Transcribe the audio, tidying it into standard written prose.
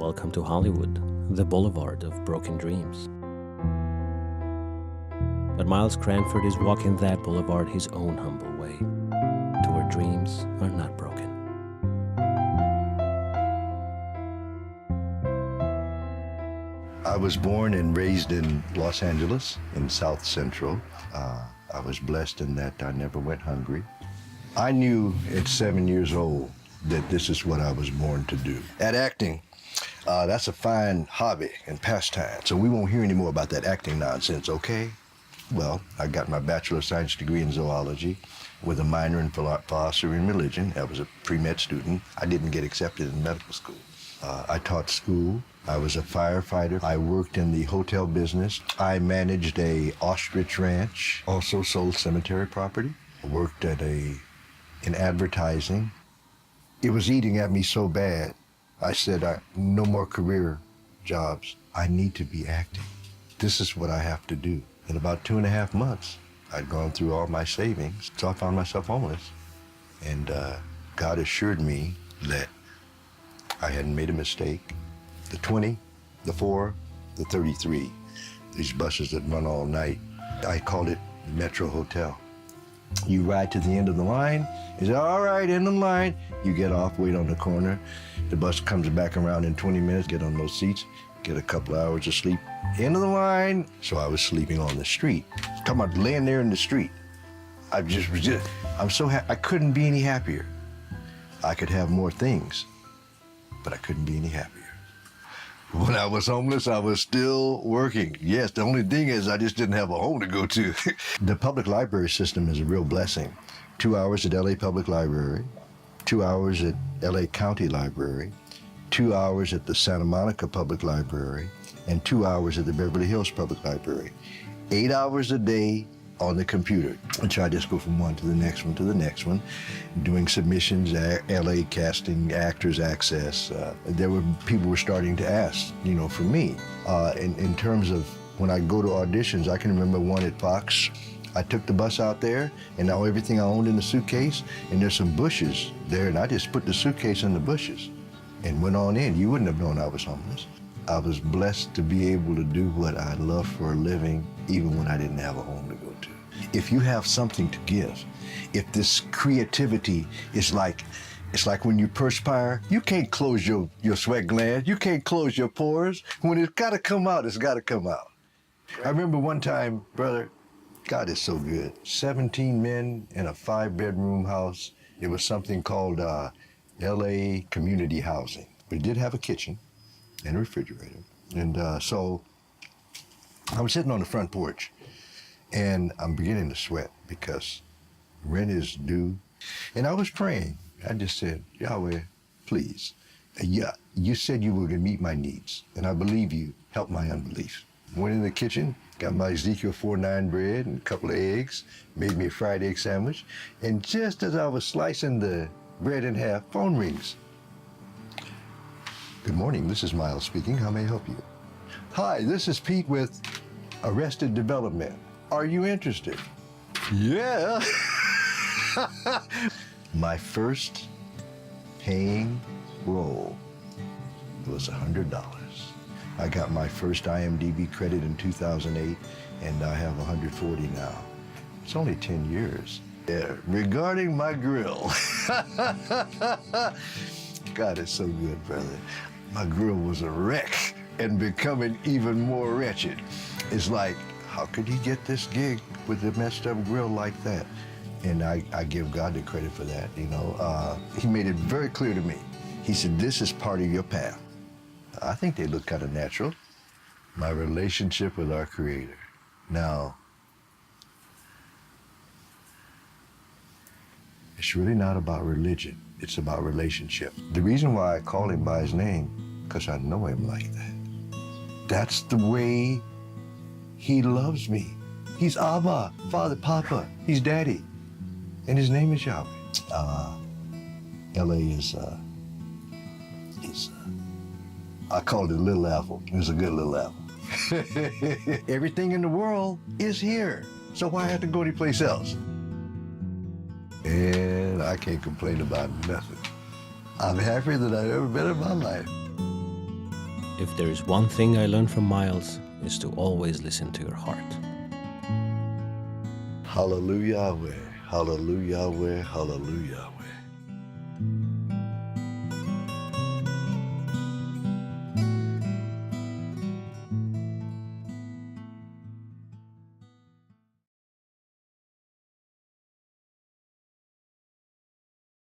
welcome to Hollywood, the boulevard of broken dreams. But Myles Cranford is walking that boulevard his own humble way, to where dreams are not broken. I was born and raised in Los Angeles, in South Central. I was blessed in that I never went hungry. I knew at 7 years old that this is what I was born to do. At acting, that's a fine hobby and pastime, so we won't hear any more about that acting nonsense, okay? Well, I got my Bachelor of Science degree in zoology with a minor in philosophy and religion. I was a pre-med student. I didn't get accepted in medical school. I taught school. I was a firefighter. I worked in the hotel business. I managed a ostrich ranch, also sold cemetery property. I worked in advertising. It was eating at me so bad, I said, no more career jobs. I need to be acting. This is what I have to do. In about 2.5 months, I'd gone through all my savings, so I found myself homeless. And God assured me that I hadn't made a mistake. The 20, the 4, the 33, these buses that run all night, I called it Metro Hotel. You ride to the end of the line, you say, all right, end of the line. You get off, wait on the corner. The bus comes back around in 20 minutes, get on those seats, get a couple hours of sleep. End of the line. So I was sleeping on the street. Talking about laying there in the street. I'm so happy. I couldn't be any happier. I could have more things, but I couldn't be any happier. When I was homeless, I was still working. Yes, the only thing is I just didn't have a home to go to. The public library system is a real blessing. 2 hours at LA Public Library, 2 hours at LA County Library, 2 hours at the Santa Monica Public Library, and 2 hours at the Beverly Hills Public Library. 8 hours a day on the computer. And so I just go from one to the next one to the next one, doing submissions, LA Casting, Actors Access. People were starting to ask, for me. In terms of when I go to auditions, I can remember one at Fox. I took the bus out there, and now everything I owned in the suitcase, and there's some bushes there, and I just put the suitcase in the bushes and went on in. You wouldn't have known I was homeless. I was blessed to be able to do what I love for a living, even when I didn't have a home to go to. If you have something to give, if this creativity is it's like when you perspire, you can't close your sweat glands, you can't close your pores. When it's gotta come out, it's gotta come out. I remember one time, brother, God is so good. 17 men in a 5-bedroom house. It was something called LA Community Housing. But it did have a kitchen and a refrigerator. And so I'm sitting on the front porch and I'm beginning to sweat because rent is due. And I was praying. I just said, Yahweh, please. Yeah, you said you were gonna meet my needs, and I believe you. Help my unbelief. Went in the kitchen, got my Ezekiel 4:9 bread and a couple of eggs, made me a fried egg sandwich, and just as I was slicing the bread in half, phone rings. Good morning, this is Myles speaking. How may I help you? Hi, this is Pete with Arrested Development. Are you interested? Yeah. My first paying role was $100. I got my first IMDb credit in 2008, and I have 140 now. It's only 10 years. Yeah, regarding my grill. God, it's so good, brother. My grill was a wreck and becoming even more wretched. It's like, how could he get this gig with a messed up grill like that? And I give God the credit for that, He made it very clear to me. He said, this is part of your path. I think they look kind of natural. My relationship with our Creator. Now, it's really not about religion. It's about relationship. The reason why I call him by his name, because I know him like that. That's the way he loves me. He's Abba, Father, Papa. He's Daddy. And his name is Yahweh. LA is I call it a little apple. It's a good little apple. Everything in the world is here. So why have to go anyplace else? And I can't complain about nothing. I'm happier than I've ever been in my life. if there is one thing I learned from Myles, is to always listen to your heart. Hallelujah, hallelujah, hallelujah.